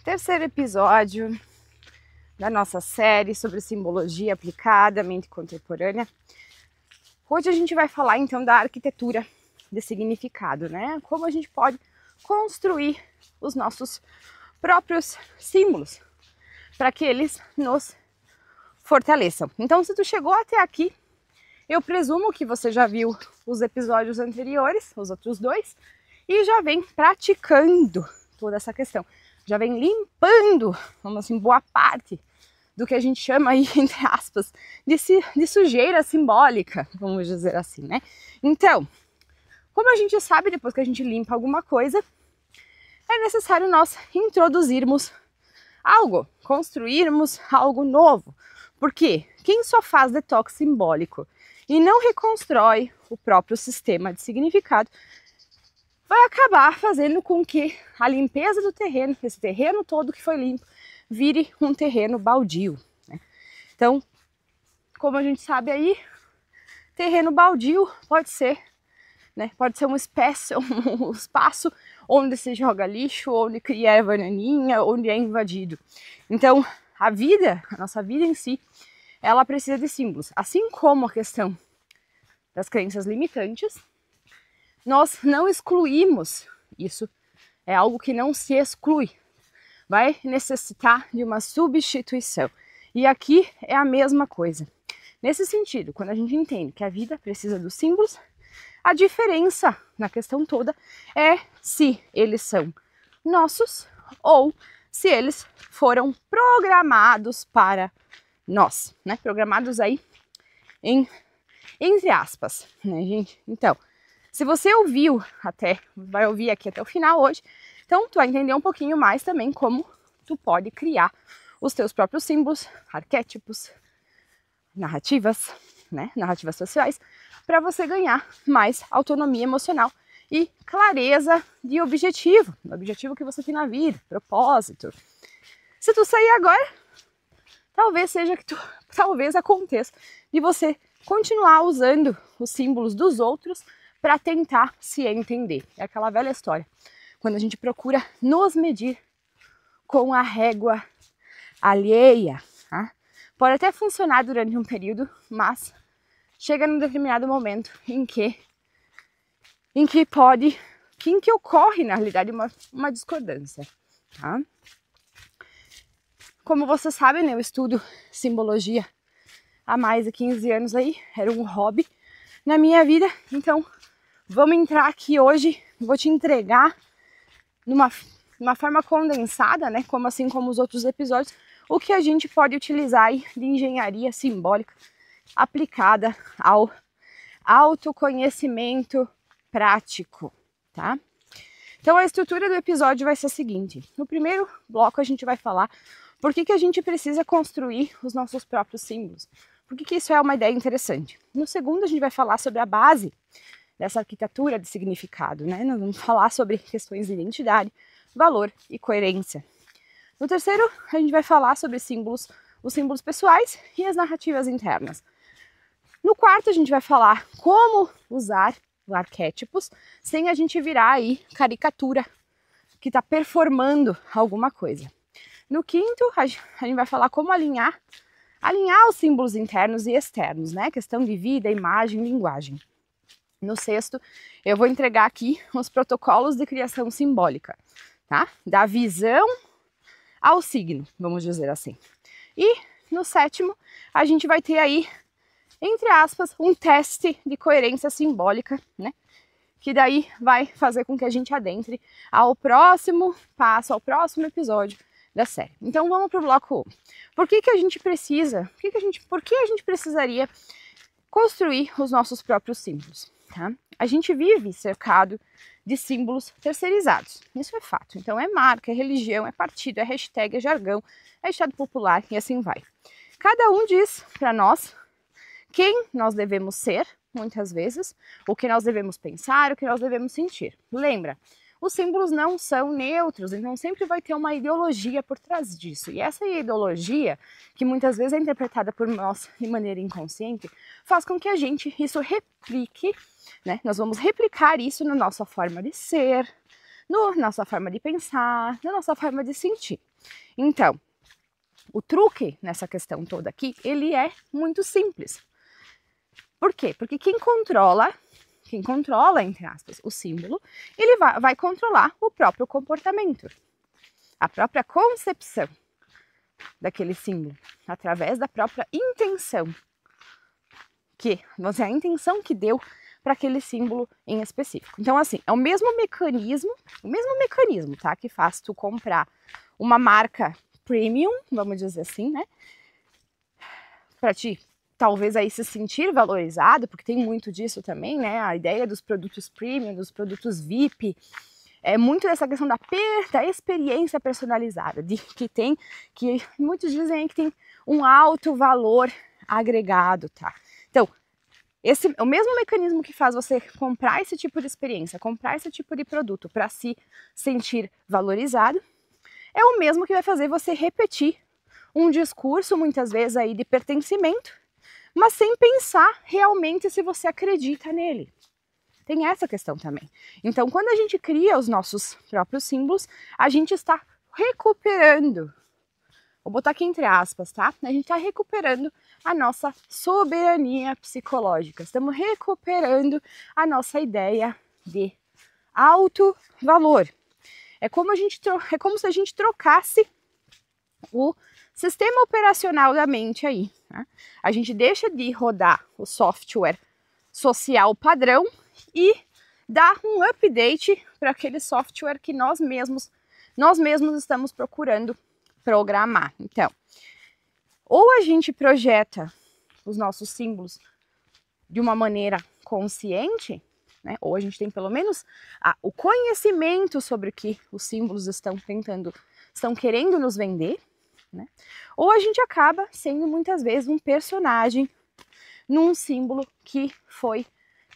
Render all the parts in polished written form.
terceiro episódio da nossa série sobre simbologia aplicada à mente contemporânea. Hoje a gente vai falar então da arquitetura de significado, né? Como a gente pode construir os nossos próprios símbolos para que eles nos fortaleçam. Então, se tu chegou até aqui, eu presumo que você já viu os episódios anteriores, os outros dois, e já vem praticando toda essa questão. Já vem limpando, vamos assim, boa parte do que a gente chama aí, entre aspas, de sujeira simbólica, vamos dizer assim, né? Então, como a gente sabe, depois que a gente limpa alguma coisa, é necessário nós introduzirmos algo, construirmos algo novo. Porque quem só faz detox simbólico e não reconstrói o próprio sistema de significado, vai acabar fazendo com que a limpeza do terreno, esse terreno todo que foi limpo, vire um terreno baldio, né? Então, como a gente sabe aí, terreno baldio pode ser, né, pode ser uma espécie, um espaço onde se joga lixo, onde cria erva daninha, onde é invadido. Então, a nossa vida em si, ela precisa de símbolos. Assim como a questão das crenças limitantes, nós não excluímos isso, é algo que não se exclui, vai necessitar de uma substituição. E aqui é a mesma coisa. Nesse sentido, quando a gente entende que a vida precisa dos símbolos, a diferença na questão toda é se eles são nossos ou se eles foram programados para nós, né? Programados aí entre aspas, né, gente? Então, se você vai ouvir aqui até o final hoje, então tu vai entender um pouquinho mais também como tu pode criar os teus próprios símbolos, arquétipos, narrativas, né? Narrativas sociais, para você ganhar mais autonomia emocional e clareza de objetivo, o objetivo que você tem na vida, propósito. Se tu sair agora, talvez aconteça de você continuar usando os símbolos dos outros para tentar se entender. É aquela velha história, quando a gente procura nos medir com a régua alheia, tá? Pode até funcionar durante um período, mas chega num determinado momento em que ocorre, na realidade, uma discordância, tá? Como vocês sabem, né, eu estudo simbologia há mais de 15 anos aí, era um hobby na minha vida, então vamos entrar aqui hoje, vou te entregar numa forma condensada, né, assim como os outros episódios, o que a gente pode utilizar aí de engenharia simbólica aplicada ao autoconhecimento prático, tá? Então a estrutura do episódio vai ser a seguinte: no primeiro bloco a gente vai falar por que a gente precisa construir os nossos próprios símbolos, por que isso é uma ideia interessante. No segundo a gente vai falar sobre a base dessa arquitetura de significado, né? Nós vamos falar sobre questões de identidade, valor e coerência. No terceiro a gente vai falar sobre os símbolos pessoais e as narrativas internas. No quarto, a gente vai falar como usar arquétipos sem a gente virar aí caricatura que está performando alguma coisa. No quinto, a gente vai falar como alinhar os símbolos internos e externos, né? Questão de vida, imagem, linguagem. No sexto, eu vou entregar aqui os protocolos de criação simbólica, tá? Da visão ao signo, vamos dizer assim. E no sétimo, a gente vai ter aí, entre aspas, um teste de coerência simbólica, né? Que daí vai fazer com que a gente adentre ao próximo passo, ao próximo episódio da série. Então vamos para o bloco 1. Por que a gente precisaria construir os nossos próprios símbolos? Tá? A gente vive cercado de símbolos terceirizados, isso é fato. Então é marca, é religião, é partido, é hashtag, é jargão, é estado popular e assim vai. Cada um diz para nós quem nós devemos ser, muitas vezes, o que nós devemos pensar, o que nós devemos sentir. Lembra, os símbolos não são neutros, então sempre vai ter uma ideologia por trás disso. E essa ideologia, que muitas vezes é interpretada por nós de maneira inconsciente, faz com que a gente isso replique, né? Nós vamos replicar isso na nossa forma de ser, na nossa forma de pensar, na nossa forma de sentir. Então, o truque nessa questão toda aqui, ele é muito simples. Por quê? Porque quem controla, entre aspas, o símbolo, ele vai controlar o próprio comportamento, a própria concepção daquele símbolo, através da própria intenção, a intenção que deu para aquele símbolo em específico. Então, assim, é o mesmo mecanismo, tá, que faz tu comprar uma marca premium, vamos dizer assim, né, para ti talvez aí se sentir valorizado, porque tem muito disso também, né, a ideia dos produtos premium, dos produtos VIP, é muito dessa questão da experiência personalizada, que muitos dizem que tem um alto valor agregado, tá? Então, o mesmo mecanismo que faz você comprar esse tipo de experiência, comprar esse tipo de produto para se sentir valorizado, é o mesmo que vai fazer você repetir um discurso, muitas vezes aí de pertencimento, mas sem pensar realmente se você acredita nele. Tem essa questão também. Então, quando a gente cria os nossos próprios símbolos, a gente está recuperando, vou botar aqui entre aspas, tá? A gente está recuperando a nossa soberania psicológica. Estamos recuperando a nossa ideia de alto valor. É como se a gente trocasse o sistema operacional da mente aí, né? A gente deixa de rodar o software social padrão e dá um update para aquele software que nós mesmos estamos procurando programar. Então, ou a gente projeta os nossos símbolos de uma maneira consciente, né? Ou a gente tem pelo menos o conhecimento sobre o que os símbolos estão querendo nos vender, né? Ou a gente acaba sendo muitas vezes um personagem num símbolo que foi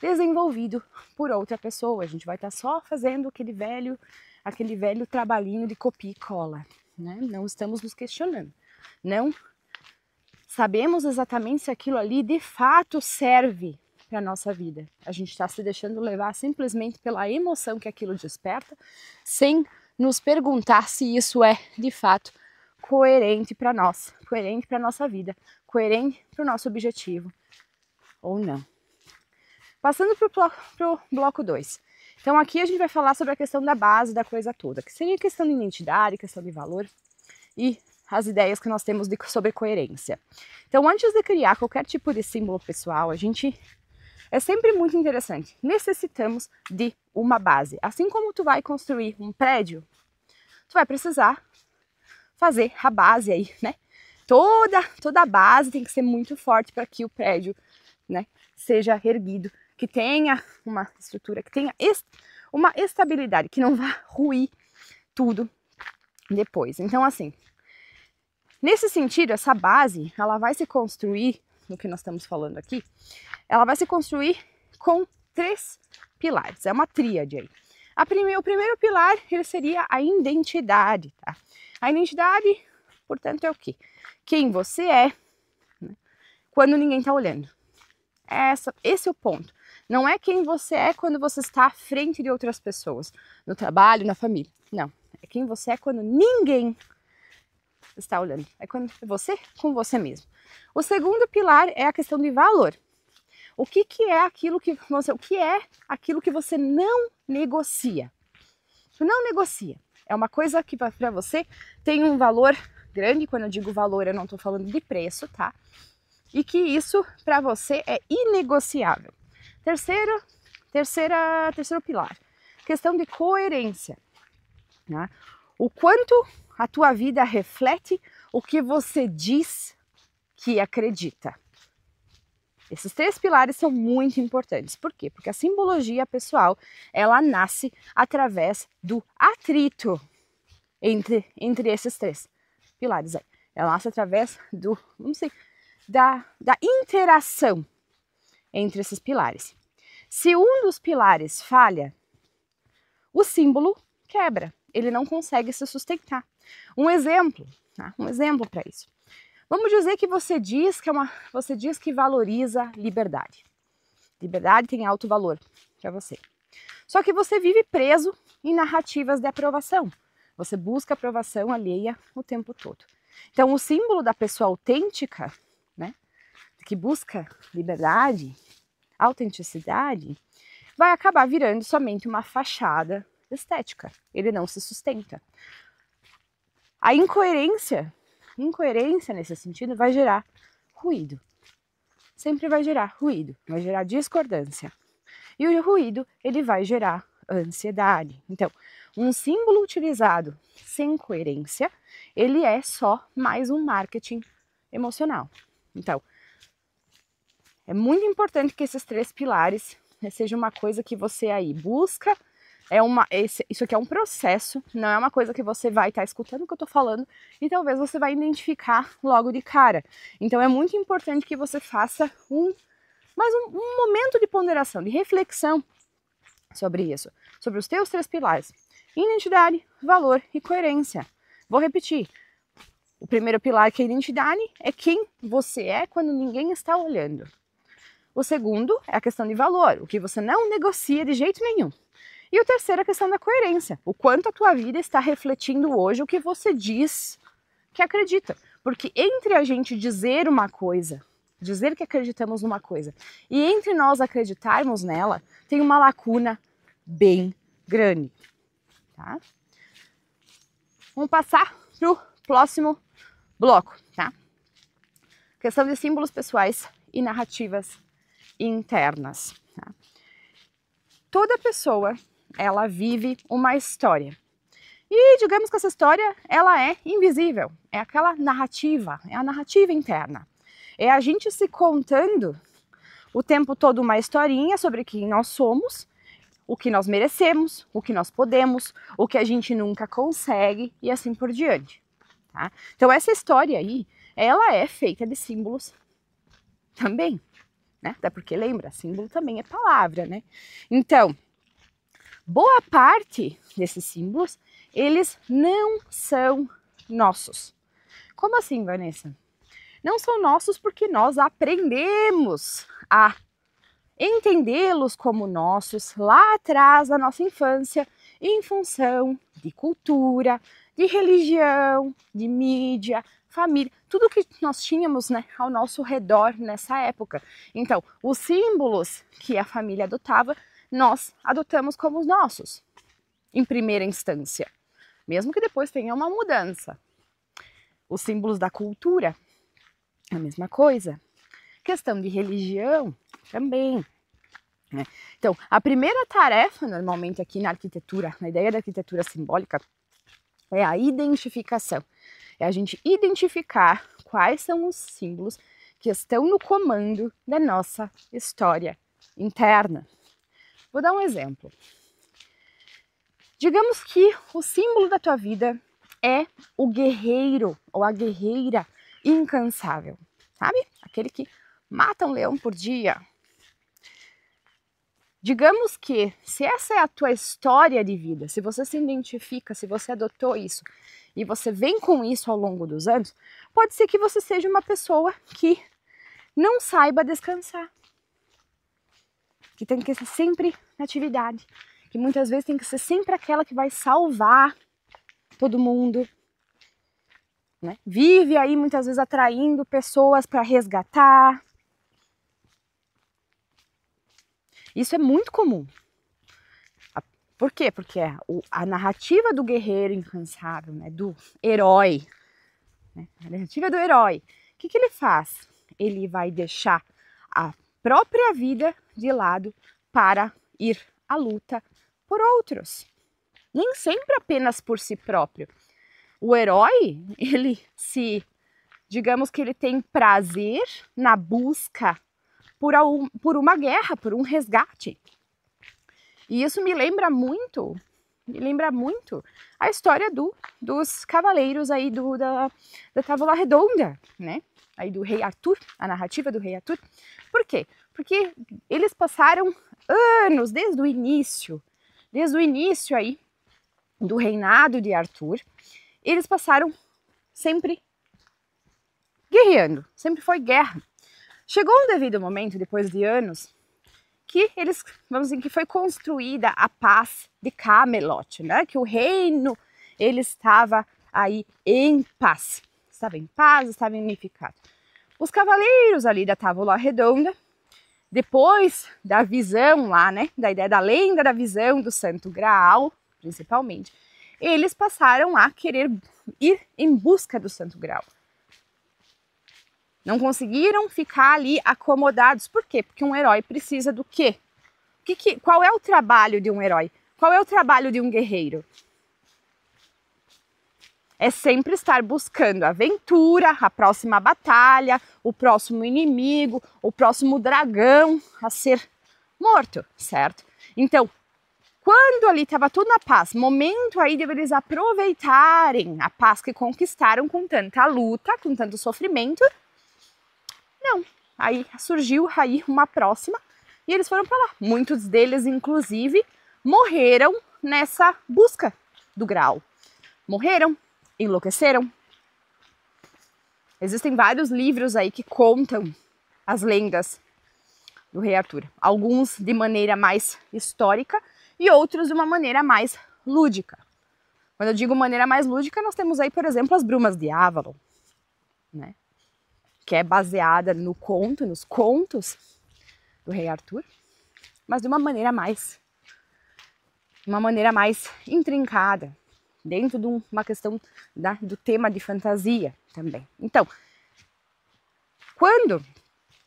desenvolvido por outra pessoa. A gente vai estar só fazendo aquele velho trabalhinho de copia e cola, né? Não estamos nos questionando, não sabemos exatamente se aquilo ali de fato serve para a nossa vida. A gente está se deixando levar simplesmente pela emoção que aquilo desperta, sem nos perguntar se isso é de fato coerente para nós, coerente para a nossa vida, coerente para o nosso objetivo ou não. Passando para o bloco 2. Então aqui a gente vai falar sobre a questão da base da coisa toda, que seria a questão de identidade, questão de valor e as ideias que nós temos sobre coerência. Então, antes de criar qualquer tipo de símbolo pessoal, é sempre muito interessante. Necessitamos de uma base. Assim como tu vai construir um prédio, tu vai precisar fazer a base aí, né? Toda a base tem que ser muito forte para que o prédio, né, seja erguido, que tenha uma estrutura, que tenha uma estabilidade, que não vá ruir tudo depois. Então, assim, nesse sentido, essa base, ela vai se construir, no que nós estamos falando aqui, ela vai se construir com 3 pilares, é uma tríade aí. O primeiro pilar, ele seria a identidade, tá? A identidade, portanto, é o quê? Quem você é, né, quando ninguém está olhando. Esse é o ponto. Não é quem você é quando você está à frente de outras pessoas, no trabalho, na família. Não, é quem você é quando ninguém está olhando. É quando você com você mesmo. O segundo pilar é a questão de valor. O que é aquilo que você não negocia? Tu não negocia. É uma coisa que para você tem um valor grande. Quando eu digo valor, eu não estou falando de preço, tá? E que isso para você é inegociável. Terceiro pilar, questão de coerência, né? O quanto a tua vida reflete o que você diz que acredita. Esses 3 pilares são muito importantes. Por quê? Porque a simbologia pessoal, ela nasce através do atrito entre esses 3 pilares aí. Ela nasce através da interação entre esses pilares. Se um dos pilares falha, o símbolo quebra. Ele não consegue se sustentar. Um exemplo para isso. Vamos dizer que você diz que valoriza liberdade. Liberdade tem alto valor para você. Só que você vive preso em narrativas de aprovação. Você busca aprovação alheia o tempo todo. Então, o símbolo da pessoa autêntica, né, que busca liberdade, autenticidade, vai acabar virando somente uma fachada estética. Ele não se sustenta. A incoerência nesse sentido vai gerar ruído. Sempre vai gerar ruído, vai gerar discordância. E o ruído, ele vai gerar ansiedade. Então, um símbolo utilizado sem coerência, ele é só mais um marketing emocional. Então, é muito importante que esses 3 pilares seja uma coisa que você aí busca. Isso aqui é um processo, não é uma coisa que você vai estar escutando o que eu estou falando e talvez você vai identificar logo de cara. Então é muito importante que você faça um momento de ponderação, de reflexão sobre isso, sobre os teus 3 pilares: identidade, valor e coerência. Vou repetir. O primeiro pilar, que é a identidade, é quem você é quando ninguém está olhando. O segundo é a questão de valor, o que você não negocia de jeito nenhum. E o terceiro é a questão da coerência, o quanto a tua vida está refletindo hoje o que você diz que acredita. Porque entre a gente dizer uma coisa, dizer que acreditamos numa coisa, e entre nós acreditarmos nela, tem uma lacuna bem grande. Tá? Vamos passar para o próximo bloco, tá? Questão de símbolos pessoais e narrativas internas. Tá? Toda pessoa, ela vive uma história. E digamos que essa história, ela é invisível. É aquela narrativa, é a narrativa interna. É a gente se contando o tempo todo uma historinha sobre quem nós somos, o que nós merecemos, o que nós podemos, o que a gente nunca consegue e assim por diante. Tá? Então essa história aí, ela é feita de símbolos também, né? Até porque lembra, símbolo também é palavra, né? Então, boa parte desses símbolos, eles não são nossos. Como assim, Vanessa? Não são nossos porque nós aprendemos a entendê-los como nossos lá atrás da nossa infância, em função de cultura, de religião, de mídia, família, tudo que nós tínhamos, né, ao nosso redor nessa época. Então, os símbolos que a família adotava, nós adotamos como os nossos, em primeira instância, mesmo que depois tenha uma mudança. Os símbolos da cultura, a mesma coisa. Questão de religião, também. Né? Então, a primeira tarefa, normalmente aqui na arquitetura, na ideia da arquitetura simbólica, é a identificação. É a gente identificar quais são os símbolos que estão no comando da nossa história interna. Vou dar um exemplo. Digamos que o símbolo da tua vida é o guerreiro ou a guerreira incansável, sabe? Aquele que mata um leão por dia. Digamos que, se essa é a tua história de vida, se você se identifica, se você adotou isso e você vem com isso ao longo dos anos, pode ser que você seja uma pessoa que não saiba descansar, que tem que ser sempre na atividade, que muitas vezes tem que ser sempre aquela que vai salvar todo mundo, né? Vive aí muitas vezes atraindo pessoas para resgatar. Isso é muito comum. Por quê? Porque a narrativa do guerreiro incansável, né, do herói, né, a narrativa do herói, o que ele faz? Ele vai deixar a própria vida de lado para ir à luta por outros. Nem sempre apenas por si próprio. O herói, digamos que ele tem prazer na busca por uma guerra, por um resgate. E isso me lembra muito a história dos cavaleiros aí da Távola Redonda, né? Aí do rei Arthur, a narrativa do rei Arthur. Por quê? Porque eles passaram anos, desde o início aí do reinado de Arthur, eles passaram sempre guerreando, sempre foi guerra. Chegou um devido momento, depois de anos, que que foi construída a paz de Camelot, né? Que o reino, ele estava aí em paz. Estava em paz, estava unificado. Os cavaleiros ali da Távola Redonda, depois da visão lá, né, da ideia da lenda da visão do Santo Graal, principalmente, eles passaram a querer ir em busca do Santo Graal. Não conseguiram ficar ali acomodados. Por quê? Porque um herói precisa do quê? Qual é o trabalho de um herói? Qual é o trabalho de um guerreiro? É sempre estar buscando a aventura, a próxima batalha, o próximo inimigo, o próximo dragão a ser morto, certo? Então, quando ali estava tudo na paz, momento aí de eles aproveitarem a paz que conquistaram com tanta luta, com tanto sofrimento, não. Aí surgiu aí uma próxima e eles foram para lá. Muitos deles, inclusive, morreram nessa busca do Graal. Morreram, enlouqueceram. Existem vários livros aí que contam as lendas do Rei Arthur. Alguns de maneira mais histórica e outros de uma maneira mais lúdica. Quando eu digo maneira mais lúdica, nós temos aí, por exemplo, as Brumas de Avalon, né? Que é baseada no conto, nos contos do Rei Arthur, mas de uma maneira mais intrincada, dentro de uma questão do tema de fantasia também. Então, quando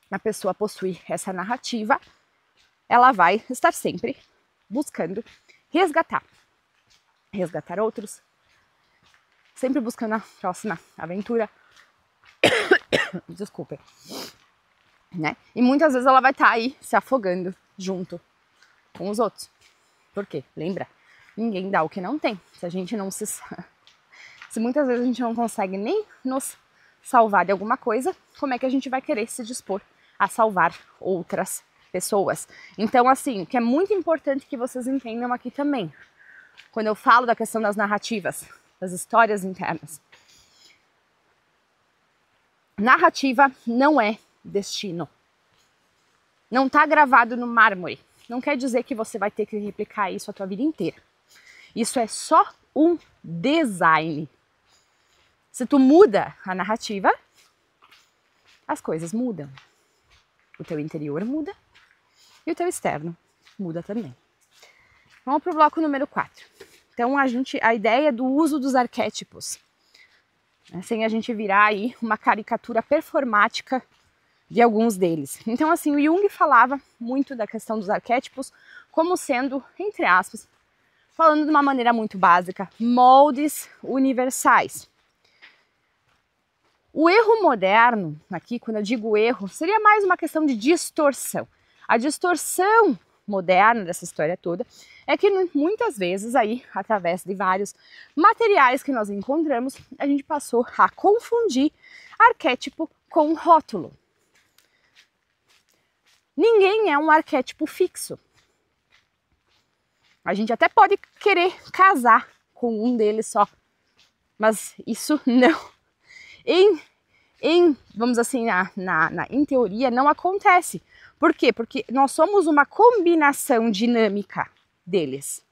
a pessoa possui essa narrativa, ela vai estar sempre buscando resgatar outros, sempre buscando a próxima aventura. Desculpem, né? E muitas vezes ela vai estar aí se afogando junto com os outros. Por quê? Lembra? Ninguém dá o que não tem. Se muitas vezes a gente não consegue nem nos salvar de alguma coisa, como é que a gente vai querer se dispor a salvar outras pessoas? Então, assim, o que é muito importante que vocês entendam aqui também, quando eu falo da questão das narrativas, das histórias internas, narrativa não é destino. Não está gravado no mármore. Não quer dizer que você vai ter que replicar isso a tua vida inteira. Isso é só um design. Se tu muda a narrativa, as coisas mudam. O teu interior muda e o teu externo muda também. Vamos para o bloco número 4. Então, a ideia do uso dos arquétipos, sem a gente virar aí uma caricatura performática de alguns deles. Então, assim, o Jung falava muito da questão dos arquétipos como sendo, entre aspas, falando de uma maneira muito básica, moldes universais. O erro moderno, aqui, quando eu digo erro, seria mais uma questão de distorção. A distorção moderna dessa história toda é que muitas vezes aí, através de vários materiais que nós encontramos, a gente passou a confundir arquétipo com rótulo. Ninguém é um arquétipo fixo. A gente até pode querer casar com um deles só, mas isso não, vamos assim, em teoria não acontece. Por quê? Porque nós somos uma combinação dinâmica deles.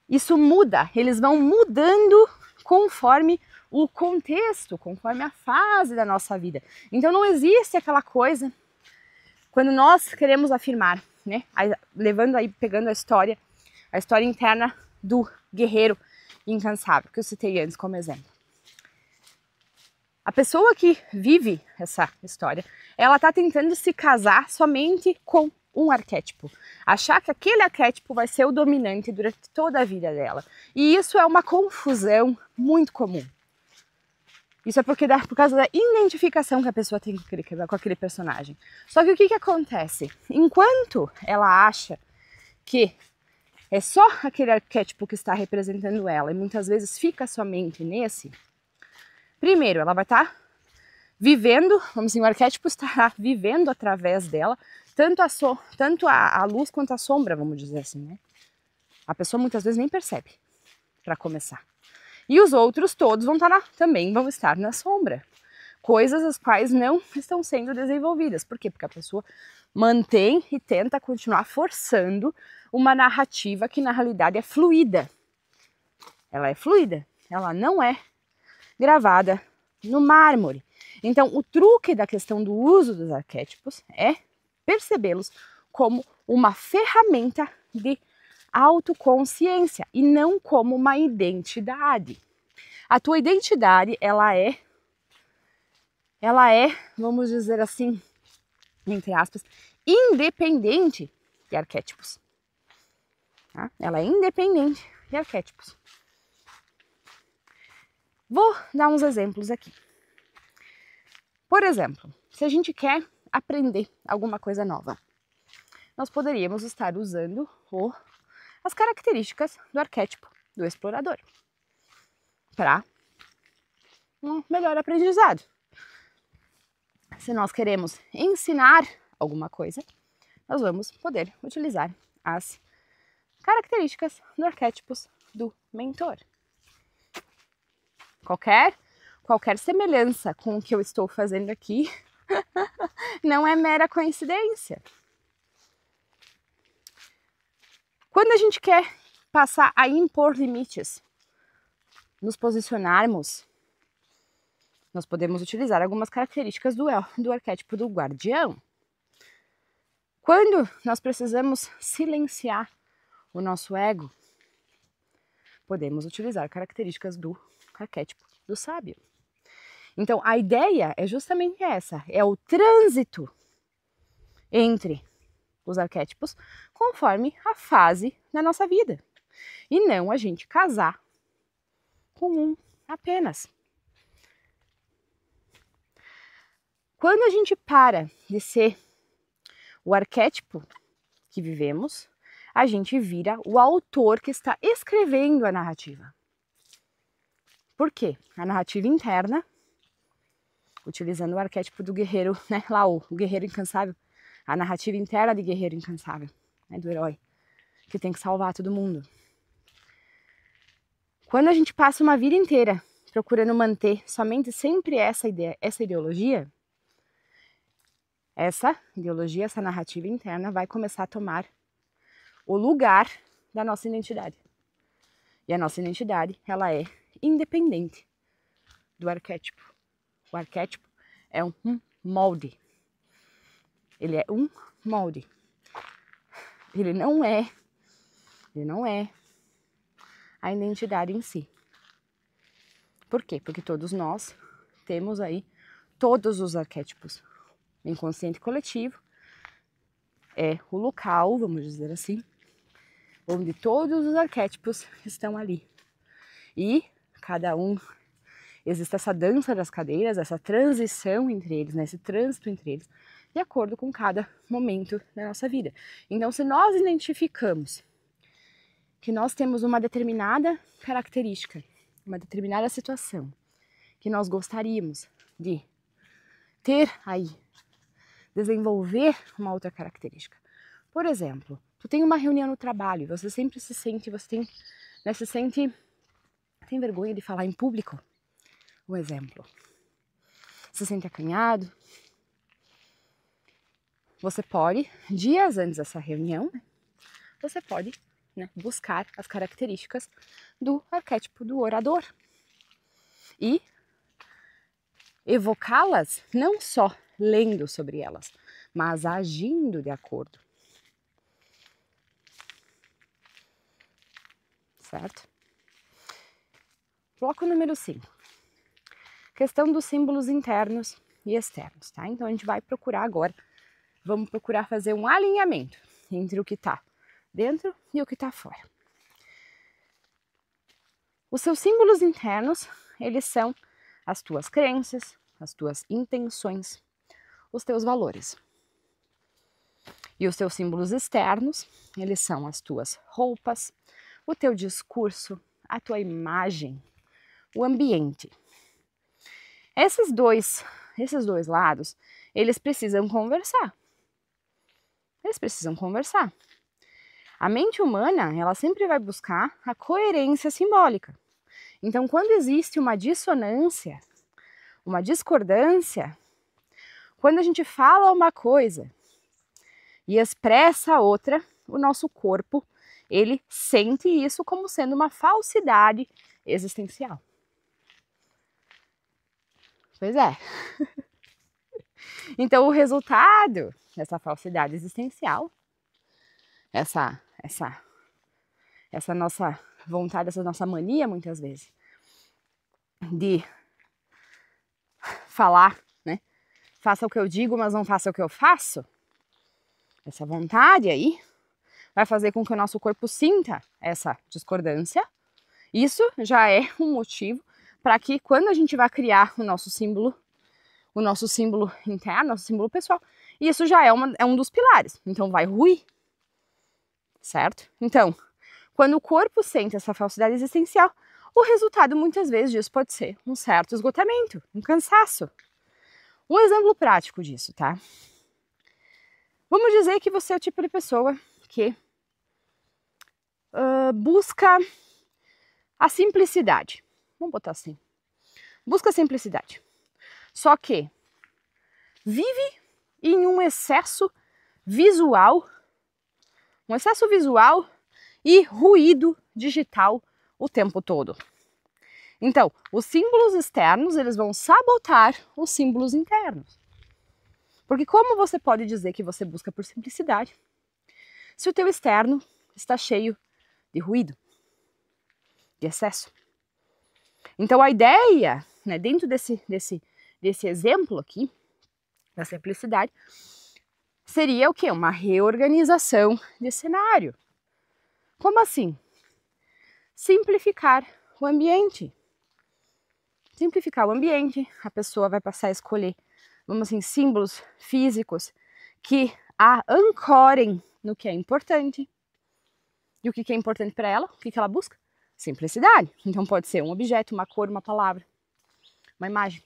Isso muda, eles vão mudando conforme o contexto, conforme a fase da nossa vida. Então não existe aquela coisa, quando nós queremos afirmar, né, pegando a história interna do guerreiro incansável, que eu citei antes como exemplo. A pessoa que vive essa história, ela está tentando se casar somente com um arquétipo. Achar que aquele arquétipo vai ser o dominante durante toda a vida dela. E isso é uma confusão muito comum. Isso é por causa da identificação que a pessoa tem com aquele personagem. Só que o que acontece? Enquanto ela acha que é só aquele arquétipo que está representando ela, e muitas vezes fica somente nesse, primeiro, ela vai estar vivendo, vamos dizer, o arquétipo estará vivendo através dela, tanto a luz quanto a sombra, vamos dizer assim, né? A pessoa muitas vezes nem percebe, para começar. E os outros todos também vão estar na sombra. Coisas as quais não estão sendo desenvolvidas. Por quê? Porque a pessoa mantém e tenta continuar forçando uma narrativa que na realidade é fluida. ela é fluida, ela não é gravada no mármore. Então, o truque da questão do uso dos arquétipos é percebê-los como uma ferramenta de autoconsciência e não como uma identidade. A tua identidade, ela é, vamos dizer assim, entre aspas, independente de arquétipos. Tá? Ela é independente de arquétipos. Vou dar uns exemplos aqui. Por exemplo, se a gente quer aprender alguma coisa nova, nós poderíamos estar usando as características do arquétipo do explorador para um melhor aprendizado. Se nós queremos ensinar alguma coisa, nós vamos poder utilizar as características do arquétipo do mentor. Qualquer semelhança com o que eu estou fazendo aqui não é mera coincidência. Quando a gente quer passar a impor limites, nos posicionarmos, nós podemos utilizar algumas características do arquétipo do guardião. Quando nós precisamos silenciar o nosso ego, podemos utilizar características do arquétipo do sábio. Então, a ideia é justamente essa, é o trânsito entre os arquétipos conforme a fase da nossa vida. E não a gente casar com um apenas. Quando a gente para de ser o arquétipo que vivemos, a gente vira o autor que está escrevendo a narrativa. Por quê? A narrativa interna, utilizando o arquétipo do guerreiro, né? Lá o guerreiro incansável, a narrativa interna de guerreiro incansável, né? Do herói, que tem que salvar todo mundo. Quando a gente passa uma vida inteira procurando manter somente sempre essa ideologia, essa narrativa interna vai começar a tomar o lugar da nossa identidade. E a nossa identidade, ela é independente do arquétipo. O arquétipo é um molde. Ele é um molde. Ele não é a identidade em si. Por quê? Porque todos nós temos aí todos os arquétipos. O inconsciente coletivo é o local, vamos dizer assim, onde todos os arquétipos estão ali. E cada um, existe essa dança das cadeiras, essa transição entre eles, né? Esse trânsito entre eles, de acordo com cada momento da nossa vida. Então, se nós identificamos que nós temos uma determinada característica, uma determinada situação, que nós gostaríamos de ter aí, desenvolver uma outra característica. Por exemplo, tu tem uma reunião no trabalho, você sempre se sente, tem vergonha de falar em público. Um exemplo. Se sente acanhado. Você pode, dias antes dessa reunião, você pode, né, buscar as características do arquétipo do orador. E evocá-las não só lendo sobre elas, mas agindo de acordo. Certo? Bloco número 5. Questão dos símbolos internos e externos, tá? Então a gente vai procurar agora, vamos procurar fazer um alinhamento entre o que está dentro e o que está fora. Os seus símbolos internos, eles são as tuas crenças, as tuas intenções, os teus valores. E os teus símbolos externos, eles são as tuas roupas, o teu discurso, a tua imagem, o ambiente. Esses dois lados, eles precisam conversar. Eles precisam conversar. A mente humana, ela sempre vai buscar a coerência simbólica. Então, quando existe uma dissonância, uma discordância, quando a gente fala uma coisa e expressa outra, o nosso corpo, ele sente isso como sendo uma falsidade existencial. Pois é. Então, o resultado dessa falsidade existencial, essa nossa vontade, essa nossa mania, muitas vezes, de falar, né? Faça o que eu digo, mas não faça o que eu faço. Essa vontade aí vai fazer com que o nosso corpo sinta essa discordância. Isso já é um motivo para que quando a gente vai criar o nosso símbolo interno, nosso símbolo pessoal, isso já é um dos pilares. Então vai ruir, certo? Então, quando o corpo sente essa falsidade existencial, o resultado muitas vezes disso pode ser um certo esgotamento, um cansaço. Um exemplo prático disso, tá? Vamos dizer que você é o tipo de pessoa que busca a simplicidade. Vamos botar assim. Busca a simplicidade. Só que vive em um excesso visual e ruído digital o tempo todo. Então, os símbolos externos, eles vão sabotar os símbolos internos. Porque como você pode dizer que você busca por simplicidade se o teu externo está cheio de ruído, de excesso? Então, a ideia, né, dentro desse exemplo aqui, da simplicidade, seria o quê? Uma reorganização de cenário. Como assim? Simplificar o ambiente. Simplificar o ambiente, a pessoa vai passar a escolher, vamos assim, símbolos físicos que a ancorem no que é importante. E o que é importante para ela? O que ela busca? Simplicidade. Então pode ser um objeto, uma cor, uma palavra, uma imagem.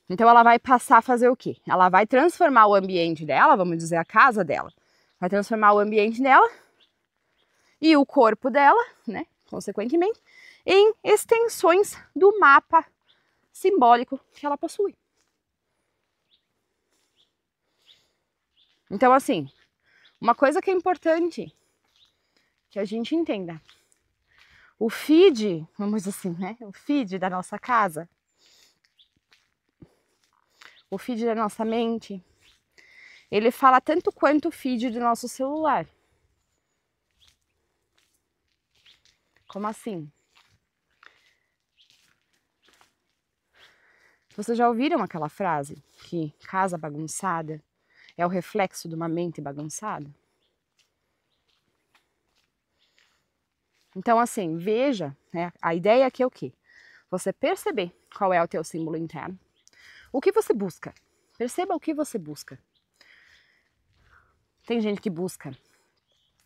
Então ela vai passar a fazer o quê? Ela vai transformar o ambiente dela, vamos dizer a casa dela, vai transformar o ambiente dela e o corpo dela, né, consequentemente, em extensões do mapa simbólico que ela possui. Então, assim, uma coisa que é importante que a gente entenda, o feed, vamos dizer assim, né, o feed da nossa casa, o feed da nossa mente, ele fala tanto quanto o feed do nosso celular. Como assim? Vocês já ouviram aquela frase que casa bagunçada é o reflexo de uma mente bagunçada? Então, assim, veja, né, a ideia aqui é o quê? Você perceber qual é o teu símbolo interno. O que você busca? Perceba o que você busca. Tem gente que busca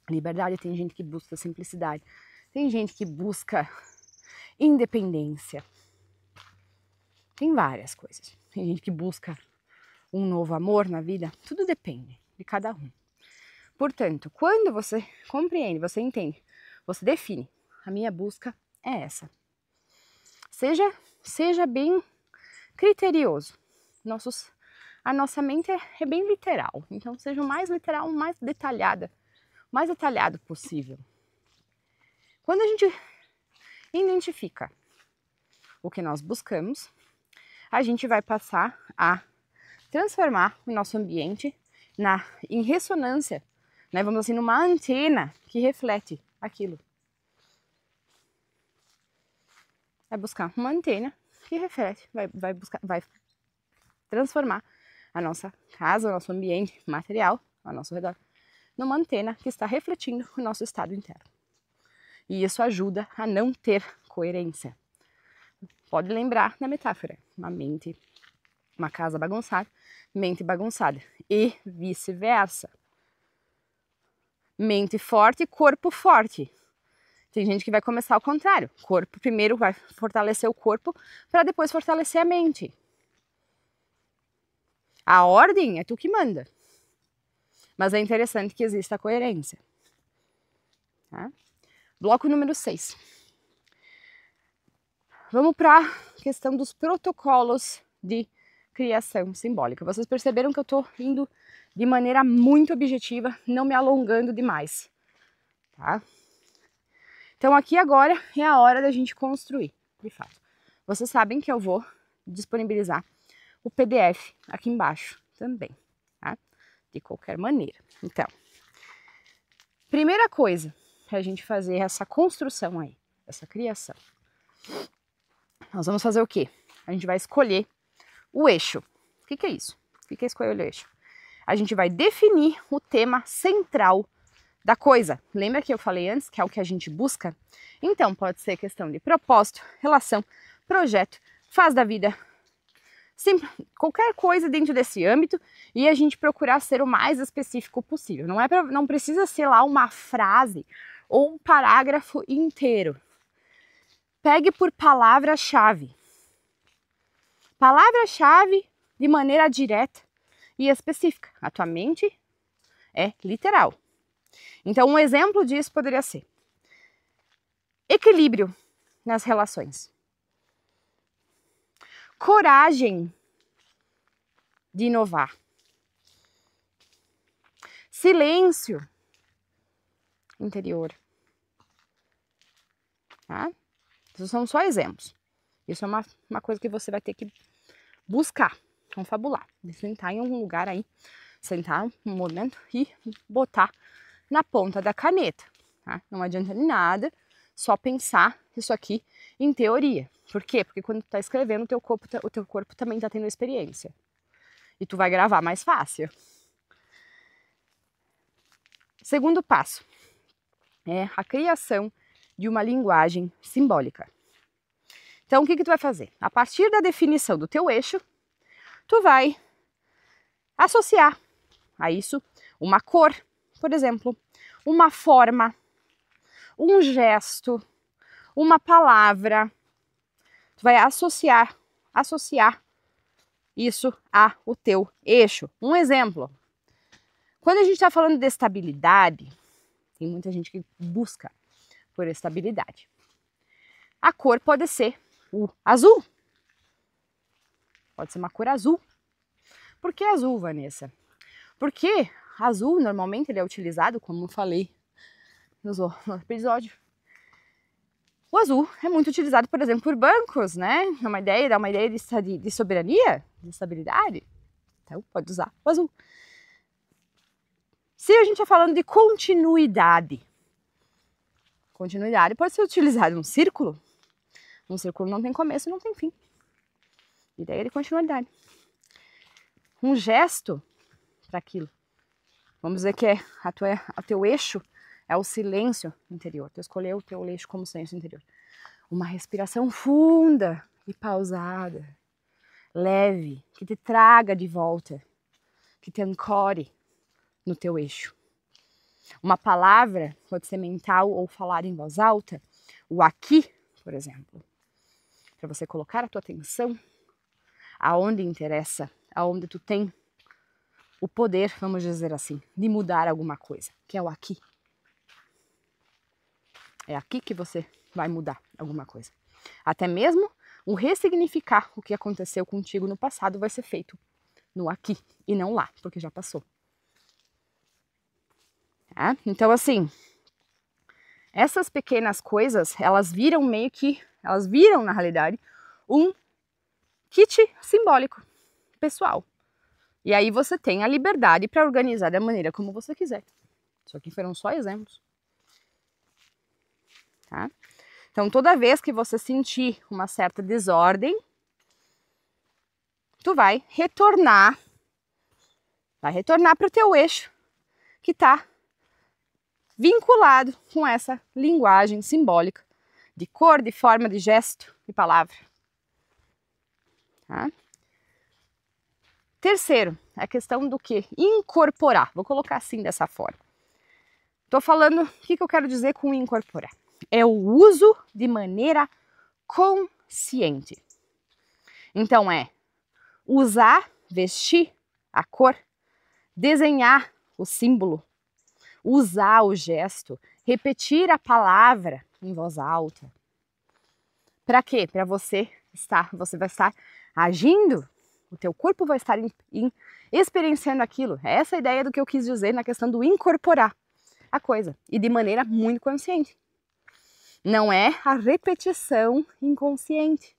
liberdade, tem gente que busca simplicidade, tem gente que busca independência. Tem várias coisas. Tem gente que busca um novo amor na vida. Tudo depende de cada um. Portanto, quando você compreende, você entende, você define, a minha busca é essa. Seja bem criterioso. A nossa mente é bem literal. Então, seja o mais literal, o mais detalhado possível. Quando a gente identifica o que nós buscamos, a gente vai passar a transformar o nosso ambiente em ressonância, né? Vamos assim, numa antena que reflete aquilo. Vai buscar uma antena que reflete, vai transformar a nossa casa, o nosso ambiente material ao nosso redor, numa antena que está refletindo o nosso estado interno. E isso ajuda a não ter coerência. Pode lembrar da metáfora, uma casa bagunçada, mente bagunçada e vice-versa. Mente forte, corpo forte. Tem gente que vai começar ao contrário. Corpo primeiro vai fortalecer o corpo para depois fortalecer a mente. A ordem é tu que manda. Mas é interessante que exista a coerência. Tá? Bloco número 6. Vamos para a questão dos protocolos de criação simbólica. Vocês perceberam que eu tô indo de maneira muito objetiva, não me alongando demais, tá? Então aqui agora é a hora da gente construir, de fato. Vocês sabem que eu vou disponibilizar o PDF aqui embaixo também, tá? De qualquer maneira. Então, primeira coisa pra gente fazer essa construção aí, essa criação. Nós vamos fazer o quê? A gente vai escolher o eixo. O que é isso? O que é escolher o eixo? A gente vai definir o tema central da coisa. Lembra que eu falei antes que é o que a gente busca? Então, pode ser questão de propósito, relação, projeto, fase da vida, qualquer coisa dentro desse âmbito, e a gente procurar ser o mais específico possível. Não precisa ser lá uma frase ou um parágrafo inteiro. Pegue por palavra-chave. Palavra-chave de maneira direta e específica. A tua mente é literal. Então, um exemplo disso poderia ser equilíbrio nas relações. Coragem de inovar. Silêncio interior. Tá? Esses são só exemplos. Isso é uma coisa que você vai ter que buscar, confabular. Sentar em algum lugar aí, sentar um momento e botar na ponta da caneta. Tá? Não adianta de nada só pensar isso aqui em teoria. Por quê? Porque quando tu tá escrevendo, o teu corpo também tá tendo experiência. E tu vai gravar mais fácil. Segundo passo é a criação de uma linguagem simbólica. Então, o que tu vai fazer? A partir da definição do teu eixo, tu vai associar a isso uma cor, por exemplo, uma forma, um gesto, uma palavra. Tu vai associar isso ao teu eixo. Um exemplo. Quando a gente está falando de estabilidade, tem muita gente que busca por estabilidade. A cor pode ser o azul. Pode ser uma cor azul. Por que azul, Vanessa? Porque azul, normalmente, ele é utilizado, como eu falei no episódio. O azul é muito utilizado, por exemplo, por bancos, né? Dá uma ideia de soberania, de estabilidade. Então, pode usar o azul. Se a gente está falando de continuidade pode ser utilizado um círculo. Um círculo não tem começo, não tem fim. Ideia de continuidade. Um gesto para aquilo. Vamos dizer que o teu eixo é o silêncio interior. Tu escolheu o teu eixo como silêncio interior. Uma respiração funda e pausada, leve, que te traga de volta, que te ancore no teu eixo. Uma palavra pode ser mental ou falar em voz alta. O aqui, por exemplo, para você colocar a tua atenção aonde interessa, aonde tu tem o poder, vamos dizer assim, de mudar alguma coisa, que é o aqui. É aqui que você vai mudar alguma coisa. Até mesmo o ressignificar o que aconteceu contigo no passado vai ser feito no aqui e não lá, porque já passou. Tá? Então, assim, essas pequenas coisas, elas viram na realidade, um kit simbólico, pessoal. E aí você tem a liberdade para organizar da maneira como você quiser. Isso aqui foram só exemplos. Tá? Então, toda vez que você sentir uma certa desordem, tu vai retornar para o teu eixo, que está vinculado com essa linguagem simbólica de cor, de forma, de gesto, de palavra. Tá? Terceiro, a questão do que? Incorporar. Vou colocar assim, dessa forma. Estou falando, o que eu quero dizer com incorporar? É o uso de maneira consciente. Então é usar, vestir a cor, desenhar o símbolo, usar o gesto, repetir a palavra em voz alta. Para quê? Para você vai estar agindo O teu corpo vai estar experienciando aquilo. É essa a ideia do que eu quis dizer na questão do incorporar a coisa. E de maneira muito consciente. Não é a repetição inconsciente.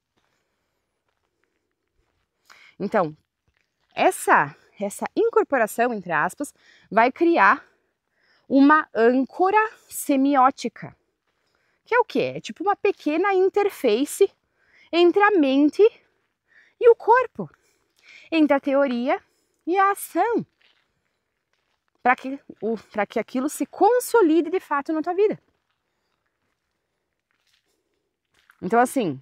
Então, essa incorporação, entre aspas, vai criar uma âncora semiótica. Que é o quê? É tipo uma pequena interface entre a mente e o corpo. Entre a teoria e a ação. Para que aquilo se consolide de fato na tua vida. Então, assim,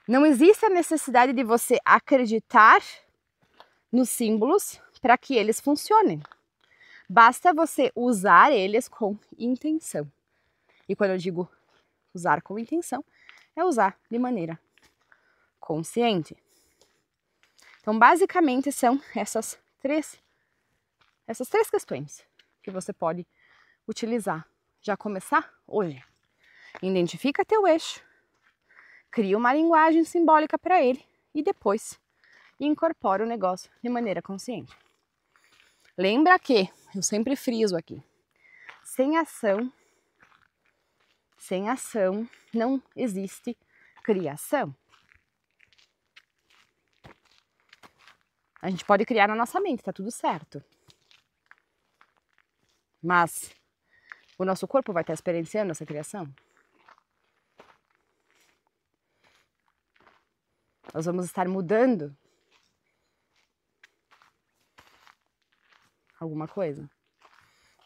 não existe a necessidade de você acreditar nos símbolos para que eles funcionem. Basta você usar eles com intenção. E quando eu digo usar com intenção, é usar de maneira consciente. Então, basicamente, são essas três questões que você pode utilizar. Já começar hoje. Identifica teu eixo, cria uma linguagem simbólica para ele e depois incorpora o negócio de maneira consciente. Lembra que, eu sempre friso aqui, sem ação não existe criação. A gente pode criar na nossa mente, tá tudo certo. Mas o nosso corpo vai estar experienciando essa criação? Nós vamos estar mudando alguma coisa?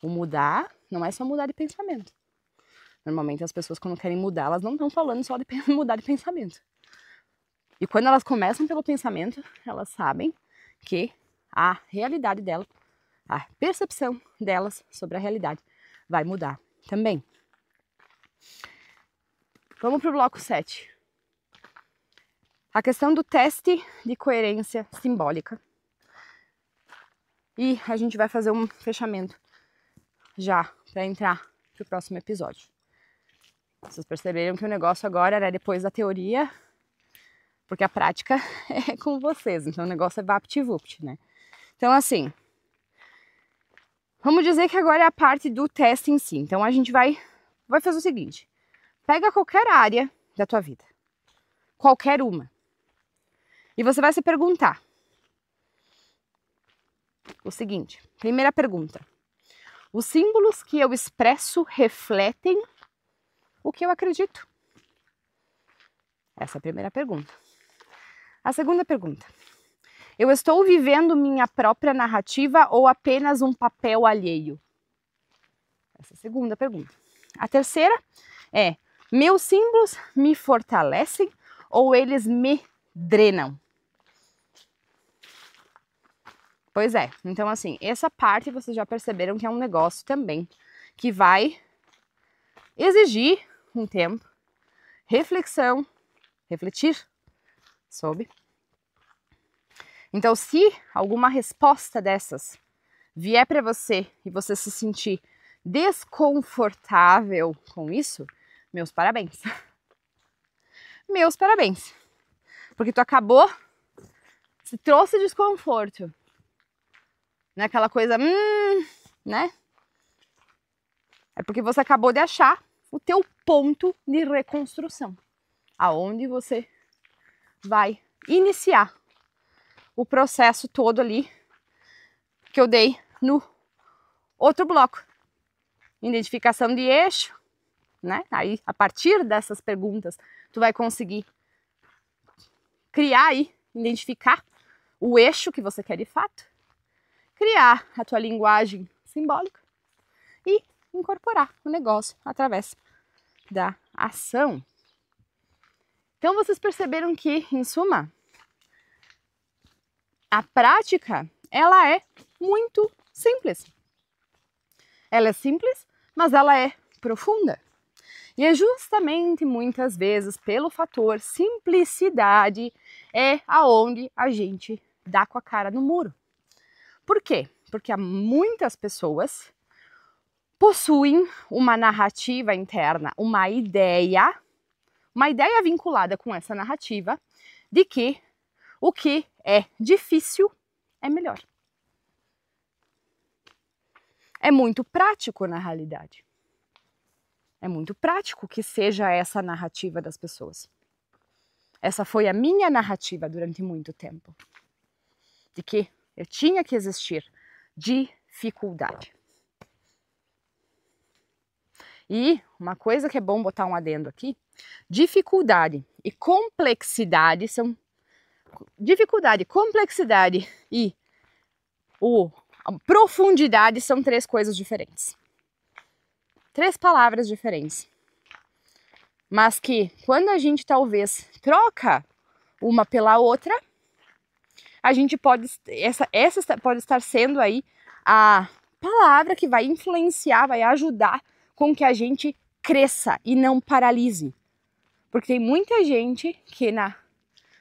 O mudar não é só mudar de pensamento. Normalmente as pessoas, quando querem mudar, elas não estão falando só de mudar de pensamento. E quando elas começam pelo pensamento, elas sabem que a realidade dela, a percepção delas sobre a realidade vai mudar também. Vamos para o bloco 7. A questão do teste de coerência simbólica. E a gente vai fazer um fechamento já para entrar para o próximo episódio. Vocês perceberam que o negócio agora era depois da teoria, porque a prática é com vocês, então o negócio é vapt-vupt, né? Então, assim, vamos dizer que agora é a parte do teste em si. Então, a gente vai fazer o seguinte. Pega qualquer área da tua vida, qualquer uma, e você vai se perguntar o seguinte, primeira pergunta. Os símbolos que eu expresso refletem o que eu acredito? Essa é a primeira pergunta. A segunda pergunta. Eu estou vivendo minha própria narrativa ou apenas um papel alheio? Essa é a segunda pergunta. A terceira é, meus símbolos me fortalecem ou eles me drenam? Pois é, então assim, essa parte vocês já perceberam que é um negócio também que vai exigir um tempo, reflexão, refletir sobre. Então, se alguma resposta dessas vier para você e você se sentir desconfortável com isso, meus parabéns. Meus parabéns. Porque tu acabou, se trouxe desconforto. Naquela coisa, né? É porque você acabou de achar o teu ponto de reconstrução. Aonde você vai iniciar o processo todo ali que eu dei no outro bloco. Identificação de eixo, né? Aí, a partir dessas perguntas, tu vai conseguir criar e identificar o eixo que você quer de fato, criar a tua linguagem simbólica e incorporar o negócio através da ação. Então, vocês perceberam que, em suma, a prática, ela é muito simples. Ela é simples, mas ela é profunda. E é justamente muitas vezes pelo fator simplicidade é aonde a gente dá com a cara no muro. Por quê? Porque muitas pessoas possuem uma narrativa interna, uma ideia vinculada com essa narrativa de que o que é difícil é melhor. É muito prático na realidade. É muito prático que seja essa a narrativa das pessoas. Essa foi a minha narrativa durante muito tempo. De que eu tinha que existir dificuldade. E uma coisa que é bom botar um adendo aqui, dificuldade e complexidade são... Dificuldade, complexidade e a profundidade são 3 coisas diferentes. 3 palavras diferentes. Mas que quando a gente talvez troca uma pela outra, a gente pode... Essa pode estar sendo aí a palavra que vai influenciar, vai ajudar com que a gente cresça e não paralise. Porque tem muita gente que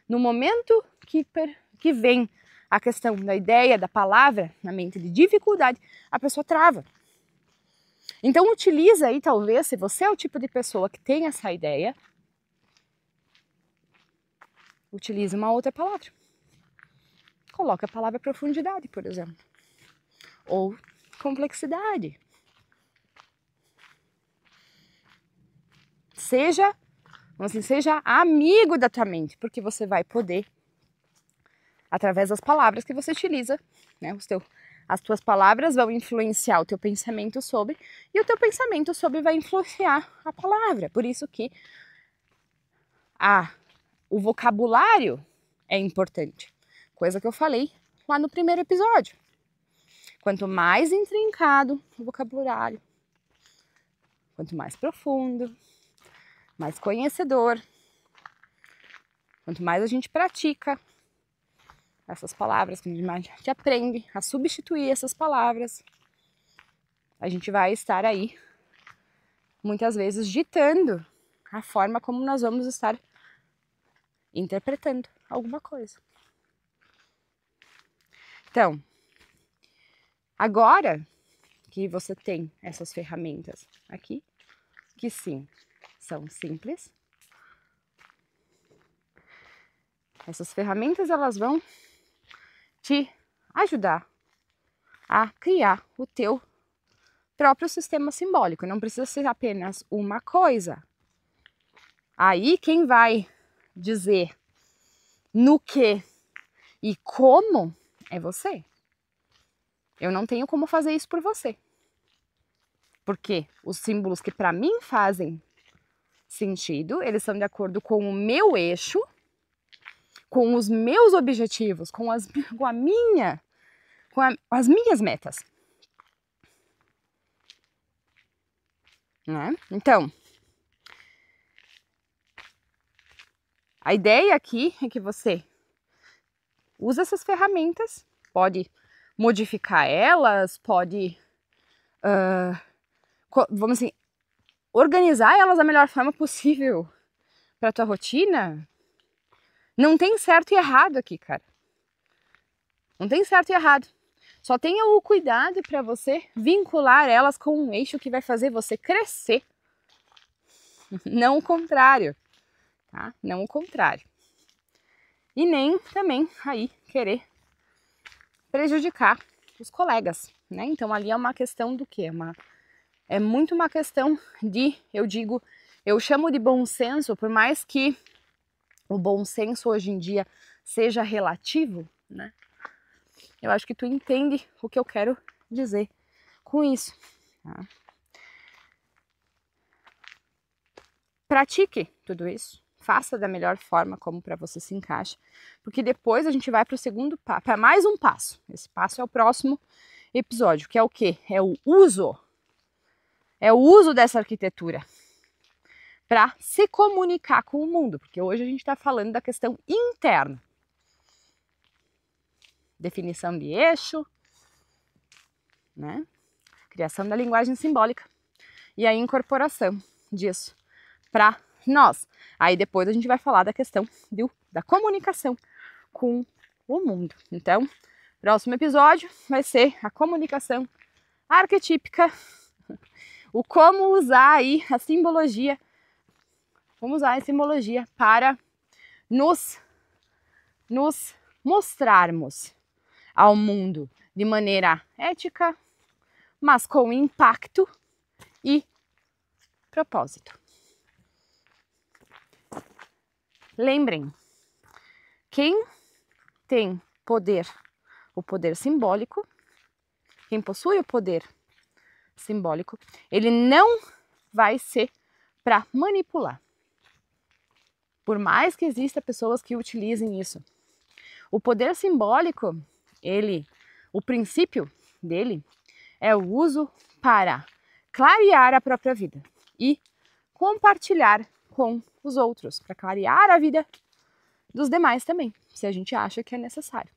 no momento que vem a questão da ideia, da palavra, na mente de dificuldade, a pessoa trava. Então utiliza aí, talvez, se você é o tipo de pessoa que tem essa ideia, utilize uma outra palavra. Coloque a palavra profundidade, por exemplo. Ou complexidade. Seja amigo da tua mente, porque você vai poder, através das palavras que você utiliza, né, as tuas palavras vão influenciar o teu pensamento sobre, e o teu pensamento sobre vai influenciar a palavra. Por isso que o vocabulário é importante. Coisa que eu falei lá no primeiro episódio. Quanto mais intrincado o vocabulário, quanto mais profundo, mais conhecedor, quanto mais a gente pratica essas palavras, quanto mais a gente aprende a substituir essas palavras, a gente vai estar aí, muitas vezes, ditando a forma como nós vamos estar interpretando alguma coisa. Então, agora que você tem essas ferramentas aqui, que sim, são simples, essas ferramentas elas vão te ajudar a criar o teu próprio sistema simbólico. Não precisa ser apenas uma coisa. Aí quem vai dizer no que e como é você. Eu não tenho como fazer isso por você. Porque os símbolos que para mim fazem sentido, eles são de acordo com o meu eixo, com os meus objetivos, com as minhas metas. Né? Então, a ideia aqui é que você use essas ferramentas, pode modificar elas, pode, vamos assim, organizar elas da melhor forma possível para a tua rotina. Não tem certo e errado aqui, cara. Não tem certo e errado. Só tenha o cuidado para você vincular elas com um eixo que vai fazer você crescer. Não o contrário, tá? Não o contrário. E nem também aí querer prejudicar os colegas, né? Então ali é uma questão do quê? É muito uma questão de, eu chamo de bom senso, por mais que o bom senso hoje em dia seja relativo, né? Eu acho que tu entende o que eu quero dizer com isso. Tá? Pratique tudo isso. Faça da melhor forma como para você se encaixa. Porque depois a gente vai para o segundo passo, para mais um passo. Esse passo é o próximo episódio, que é o quê? É o uso. É o uso dessa arquitetura para se comunicar com o mundo. Porque hoje a gente está falando da questão interna. Definição de eixo, né? Criação da linguagem simbólica e a incorporação disso para nós. Aí depois a gente vai falar da questão da comunicação com o mundo. Então, próximo episódio vai ser a comunicação arquetípica, o como usar aí a simbologia, para nos nos mostrarmos ao mundo de maneira ética, mas com impacto e propósito. Lembrem, quem tem poder, o poder simbólico, quem possui o poder simbólico, ele não vai ser para manipular. Por mais que exista pessoas que utilizem isso. O poder simbólico, o princípio dele é o uso para clarear a própria vida e compartilhar com os outros, para clarear a vida dos demais também, se a gente acha que é necessário.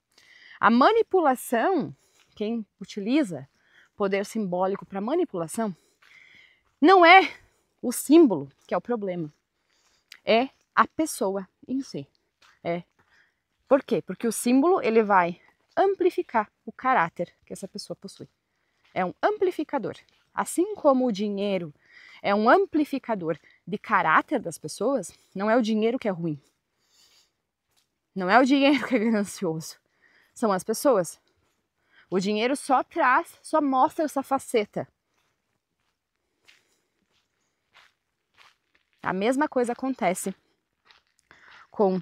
A manipulação, quem utiliza poder simbólico para manipulação, não é o símbolo que é o problema, é a pessoa em si. Por quê? Porque o símbolo ele vai amplificar o caráter que essa pessoa possui. É um amplificador. Assim como o dinheiro é um amplificador de caráter das pessoas, não é o dinheiro que é ruim. Não é o dinheiro que é ganancioso. São as pessoas. O dinheiro só mostra essa faceta. A mesma coisa acontece com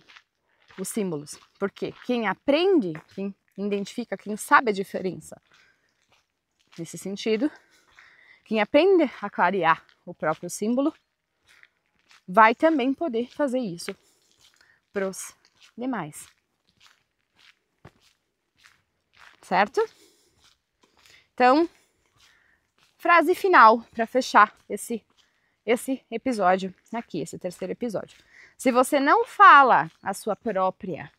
os símbolos. Porque quem aprende, quem identifica, quem sabe a diferença, nesse sentido, quem aprende a clarear o próprio símbolo, vai também poder fazer isso para os demais. Certo? Então, frase final para fechar esse episódio aqui, esse terceiro episódio. Se você não fala a sua própria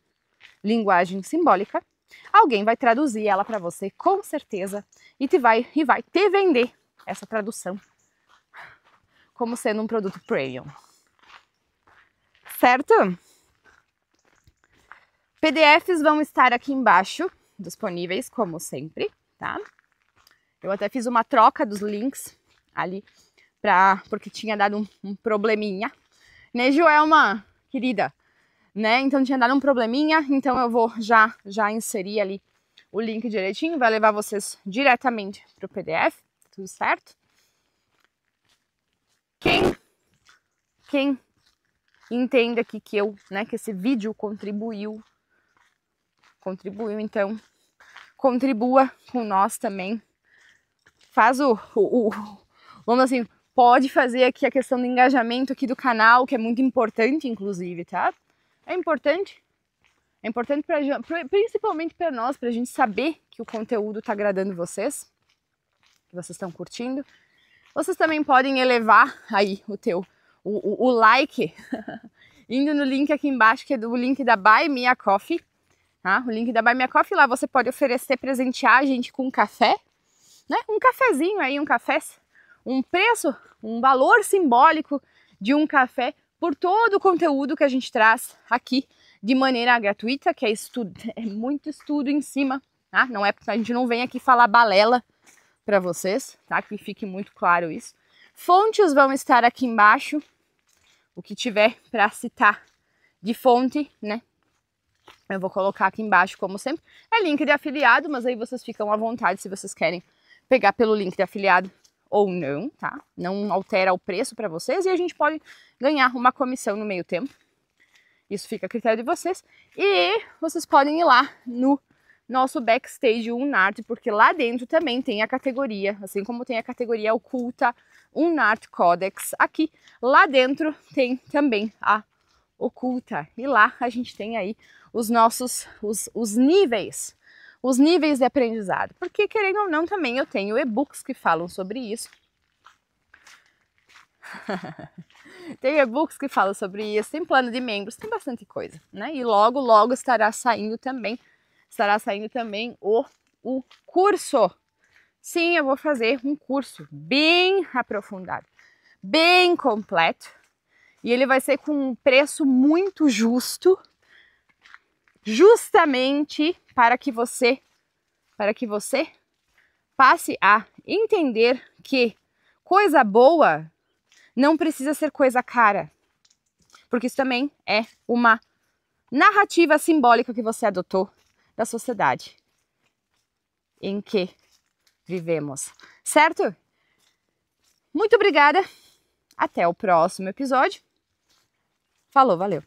linguagem simbólica, alguém vai traduzir ela para você com certeza e vai te vender essa tradução como sendo um produto premium. Certo? PDFs vão estar aqui embaixo, disponíveis como sempre, tá? Eu até fiz uma troca dos links ali, porque tinha dado um probleminha. Nejo é uma querida, né? Então tinha dado um probleminha, então eu vou já inserir ali o link direitinho, vai levar vocês diretamente para o PDF, tudo certo? Quem entende aqui que que esse vídeo contribuiu, então contribua com nós também. Faz vamos assim, pode fazer aqui a questão do engajamento aqui do canal, que é muito importante, inclusive, tá? É importante principalmente para nós, para a gente saber que o conteúdo está agradando vocês, que vocês estão curtindo. Vocês também podem elevar aí o like, indo no link aqui embaixo, que é o link da Buy Me a Coffee, tá? O link da Buy Me a Coffee, lá você pode presentear a gente com um café, né? Um cafezinho aí, um preço, um valor simbólico de um café por todo o conteúdo que a gente traz aqui de maneira gratuita, que é muito estudo em cima, tá? A gente não vem aqui falar balela para vocês, tá? Que fique muito claro isso. Fontes vão estar aqui embaixo, o que tiver para citar de fonte, né? Eu vou colocar aqui embaixo, como sempre. É link de afiliado, mas aí vocês ficam à vontade se vocês querem pegar pelo link de afiliado ou não, tá? Não altera o preço para vocês e a gente pode ganhar uma comissão no meio tempo. Isso fica a critério de vocês. E vocês podem ir lá no nosso backstage Unarte, porque lá dentro também tem a categoria, assim como tem a categoria oculta Unarte Codex, aqui lá dentro tem também a oculta. E lá a gente tem aí os nossos os níveis de aprendizado. Porque, querendo ou não, também eu tenho e-books que falam sobre isso. Tem e-books que falam sobre isso, tem plano de membros, tem bastante coisa, né? E logo estará saindo também o curso. Sim, eu vou fazer um curso bem aprofundado, bem completo, e ele vai ser com um preço muito justo, justamente para que você passe a entender que coisa boa não precisa ser coisa cara, porque isso também é uma narrativa simbólica que você adotou da sociedade em que vivemos, certo? Muito obrigada, até o próximo episódio. Falou, valeu!